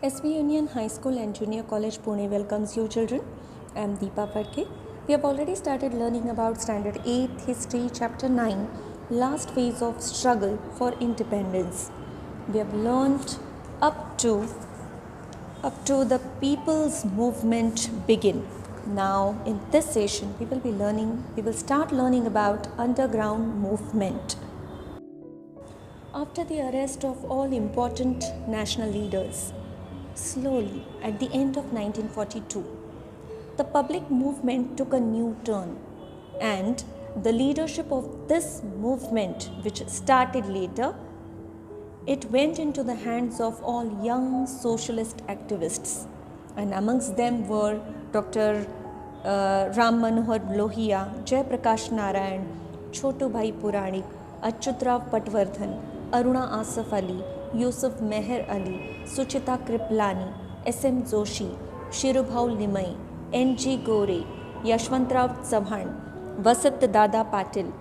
SB Union High School and Junior College Pune welcomes you children. I am Deepa Phadke. We have already started learning about Standard 8 History Chapter 9, Last Phase of Struggle for Independence. We have learned up to the People's Movement begin. Now in this session we will start learning about underground movement. After the arrest of all important national leaders, slowly at the end of 1942, the public movement took a new turn, and the leadership of this movement, which started later, it went into the hands of all young socialist activists, and amongst them were Dr. Ram Manohar Lohia, Jai Prakash Narayan, Chotu Bhai Puranik, Achyutrao Patwardhan, Aruna Asaf Ali, Yusuf Meher Ali, Suchita Kriplani, S.M. Joshi, Shirubhau Limai, N.G. Gore, Yashwantrao Chauhan, Vasant Dada Patil,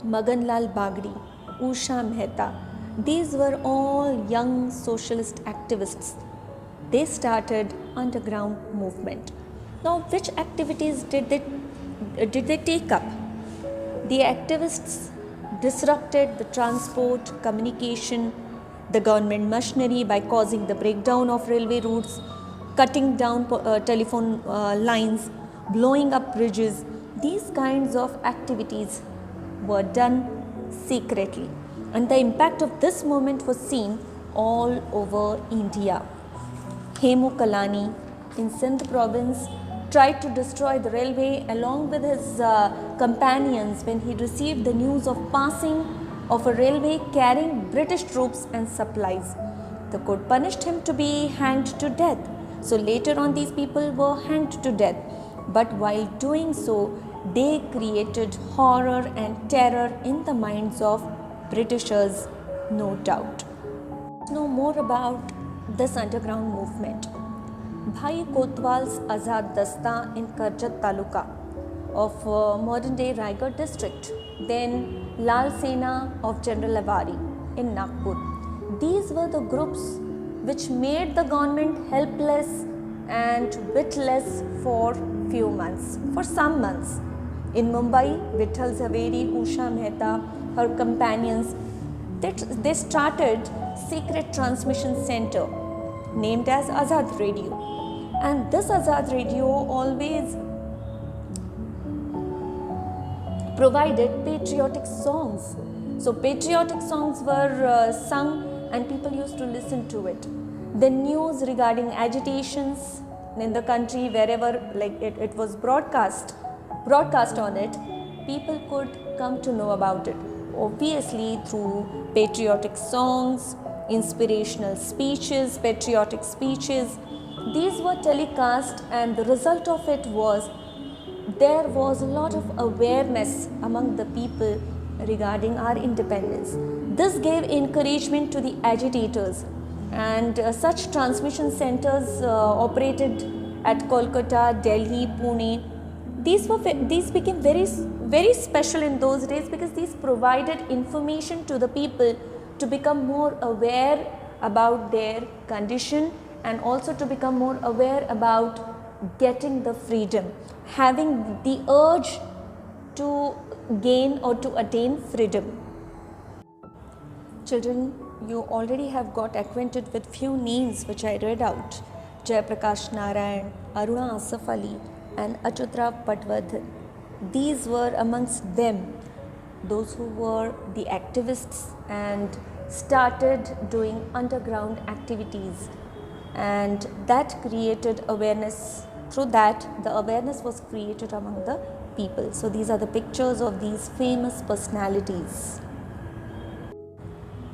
Maganlal Bagdi, Usha Mehta. These were all young socialist activists. They started underground movement. Now, which activities did they take up? The activists disrupted the transport, communication, the government machinery by causing the breakdown of railway routes, cutting down telephone lines, blowing up bridges. These kinds of activities were done secretly, and the impact of this movement was seen all over India. Hemu Kalani in Sindh province tried to destroy the railway along with his companions when he received the news of passing of a railway carrying British troops and supplies. The court punished him to be hanged to death. So later on these people were hanged to death. But while doing so, they created horror and terror in the minds of Britishers, no doubt. To know more about this underground movement, Bhai Kotwal's Azad Dasta in Karjat Taluka of modern day Raigad district, then Lal Sena of General Awari in Nagpur. These were the groups which made the government helpless and witless for few months, for some months. In Mumbai, Vitthal Zaveri, Usha Mehta, her companions, they started secret transmission center named as Azad Radio. And this Azad Radio always provided patriotic songs. So patriotic songs were sung and people used to listen to it. The news regarding agitations in the country, wherever it was broadcast on it, people could come to know about it. Obviously through patriotic songs, inspirational speeches, patriotic speeches. These were telecast, and the result of it was there was a lot of awareness among the people regarding our independence. This gave encouragement to the agitators, and such transmission centers operated at Kolkata, Delhi, Pune. These became very special in those days because these provided information to the people to become more aware about their condition and also to become more aware about getting the freedom, having the urge to gain or to attain freedom. Children, you already have got acquainted with few names which I read out: Jai Prakash Narayan, Aruna Asaf Ali and Achyutrao Patwardhan. These were amongst them, those who were the activists and started doing underground activities, and that created awareness. Through that, the awareness was created among the people. So these are the pictures of these famous personalities.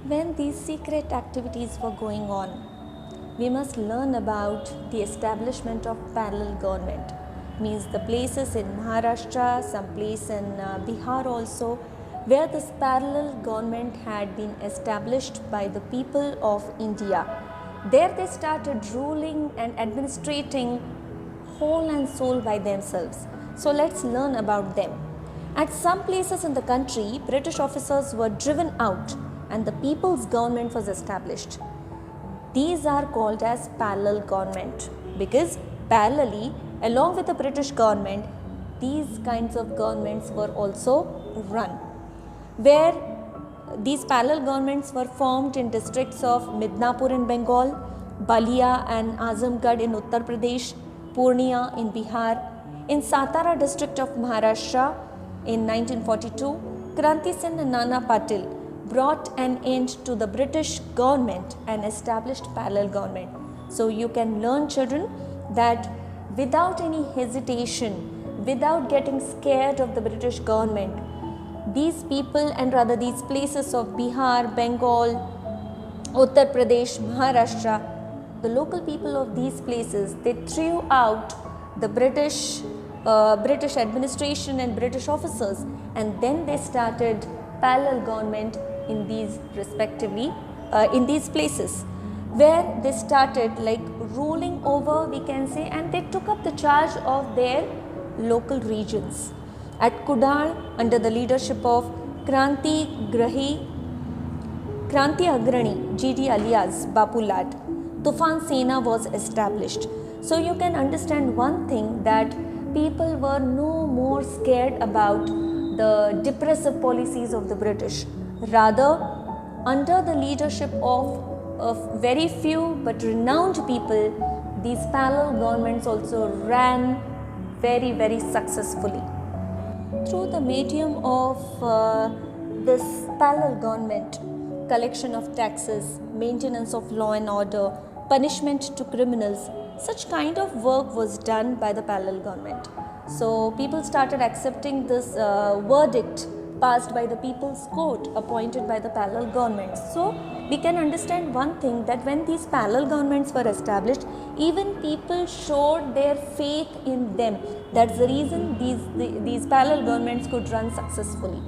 When these secret activities were going on, we must learn about the establishment of parallel government. Means the places in Maharashtra, some place in Bihar also, where this parallel government had been established by the people of India. There they started ruling and administrating whole and soul by themselves. So let's learn about them. At some places in the country, British officers were driven out and the people's government was established. These are called as parallel government because parallelly, along with the British government, these kinds of governments were also run, where these parallel governments were formed in districts of Midnapur in Bengal, Balia and Azamgarh in Uttar Pradesh, Purnia in Bihar, in Satara district of Maharashtra in 1942. Kranti Singh and Nana Patil brought an end to the British government and established parallel government. So you can learn, children, that without any hesitation, without getting scared of the British government, these people and rather these places of Bihar, Bengal, Uttar Pradesh, Maharashtra, the local people of these places, they threw out the British administration and British officers, and then they started parallel government in these respectively in these places, where they started like ruling over, we can say, and they took up the charge of their local regions. At Kudal, under the leadership of Kranti Agrani GD alias Bapu Lad, Tufan Sena was established. So you can understand one thing, that people were no more scared about the depressive policies of the British. Rather, under the leadership of very few but renowned people, these parallel governments also ran very, very successfully. Through the medium of this parallel government, collection of taxes, maintenance of law and order, punishment to criminals, such kind of work was done by the parallel government. So people started accepting this verdict passed by the People's Court appointed by the parallel government. So we can understand one thing, that when these parallel governments were established, even people showed their faith in them. That's the reason these parallel governments could run successfully.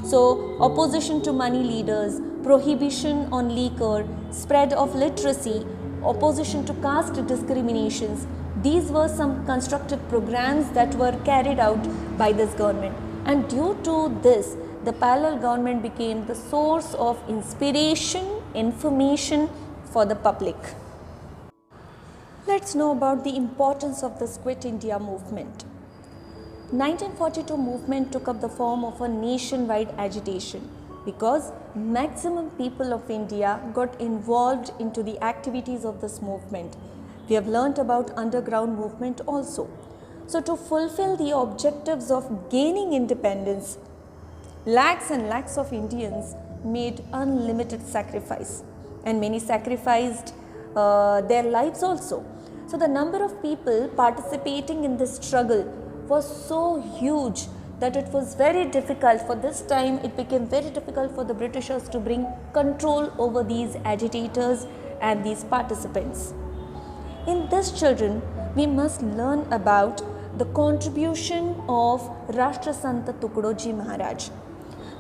So opposition to money leaders, prohibition on liquor, spread of literacy, opposition to caste discriminations, these were some constructive programs that were carried out by this government. And due to this, the parallel government became the source of inspiration, information for the public. Let's know about the importance of the Quit India movement. 1942 movement took up the form of a nationwide agitation because maximum people of India got involved into the activities of this movement. We have learnt about underground movement also. So to fulfill the objectives of gaining independence, lakhs and lakhs of Indians made unlimited sacrifice, and many sacrificed their lives also. So the number of people participating in this struggle was so huge that it was very difficult. For this time, it became very difficult for the Britishers to bring control over these agitators and these participants. In this, children, we must learn about the contribution of Rashtra Santa Tukdoji Maharaj.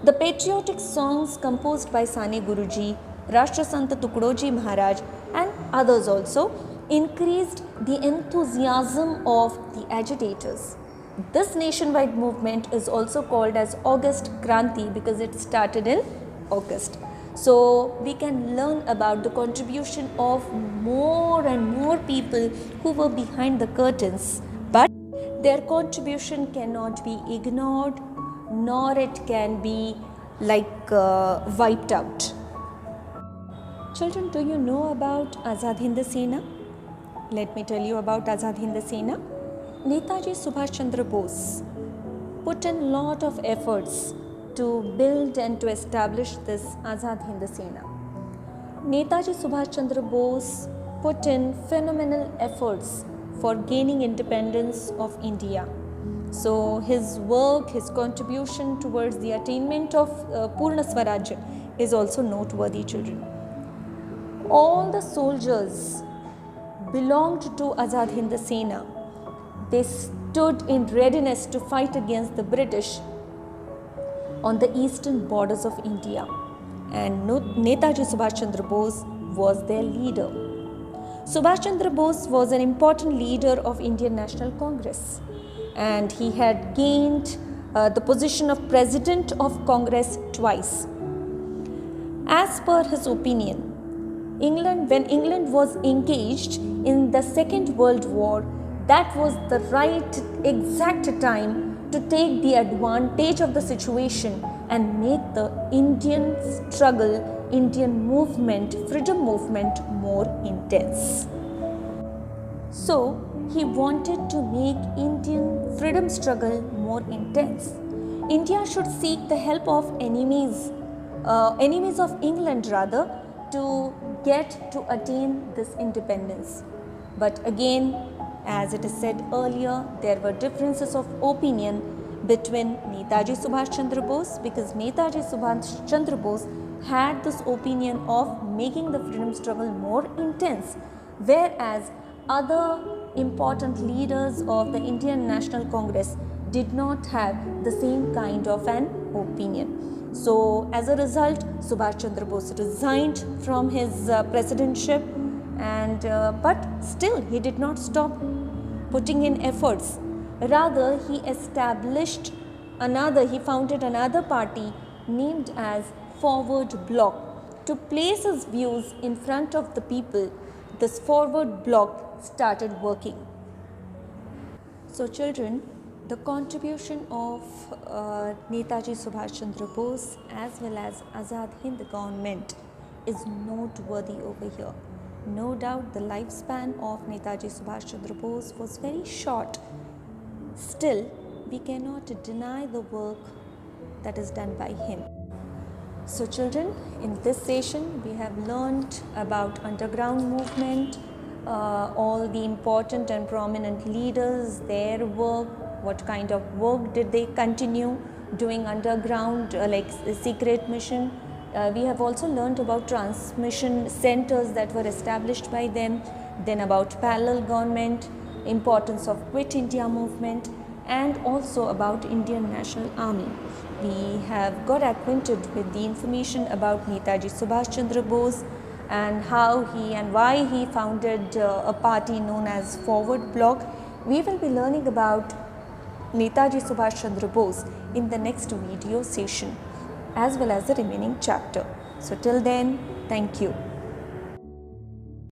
The patriotic songs composed by Sane Guruji, Rashtra Santa Tukdoji Maharaj and others also increased the enthusiasm of the agitators. This nationwide movement is also called as August Kranti because it started in August. So we can learn about the contribution of more and more people who were behind the curtains, but their contribution cannot be ignored, nor it can be wiped out. Children, do you know about Azad Hind Sena? Let me tell you about Azad Hind Sena. Netaji Subhash Chandra Bose put in lot of efforts to build and to establish this Azad Hind Sena. Netaji Subhash Chandra Bose put in phenomenal efforts for gaining independence of India. So his work, his contribution towards the attainment of Purna Swaraj is also noteworthy, children. All the soldiers belonged to Azad Hind Sena. They stood in readiness to fight against the British on the eastern borders of India, and Netaji Subhash Chandra Bose was their leader. Subhash Chandra Bose was an important leader of Indian National Congress, and he had gained the position of President of Congress twice. As per his opinion, when England was engaged in the Second World War, that was the right exact time to take the advantage of the situation and make the Indian struggle, Indian movement, freedom movement more intense. So he wanted to make Indian freedom struggle more intense. India should seek the help of enemies of England rather, to get to attain this independence. But again, as it is said earlier, there were differences of opinion between Netaji Subhash Chandra Bose, because Netaji Subhash Chandra Bose had this opinion of making the freedom struggle more intense, whereas other important leaders of the Indian National Congress did not have the same kind of an opinion. So as a result, Subhash Chandra Bose resigned from his presidentship, and but still he did not stop putting in efforts. Rather, he founded another party named as Forward Bloc to place his views in front of the people. This Forward Bloc started working. So children, the contribution of Netaji Subhash Chandra Bose as well as Azad Hind government is noteworthy over here. No doubt the lifespan of Netaji Subhash Chandra Bose was very short. Still, we cannot deny the work that is done by him. So children, in this session we have learnt about underground movement, all the important and prominent leaders, their work, what kind of work did they continue doing underground, like secret mission. We have also learnt about transmission centers that were established by them, then about parallel government, importance of Quit India movement, and also about Indian National Army. We have got acquainted with the information about Netaji Subhash Chandra Bose and how he and why he founded a party known as Forward Bloc. We will be learning about Netaji Subhash Chandra Bose in the next video session as well as the remaining chapter. So till then, thank you.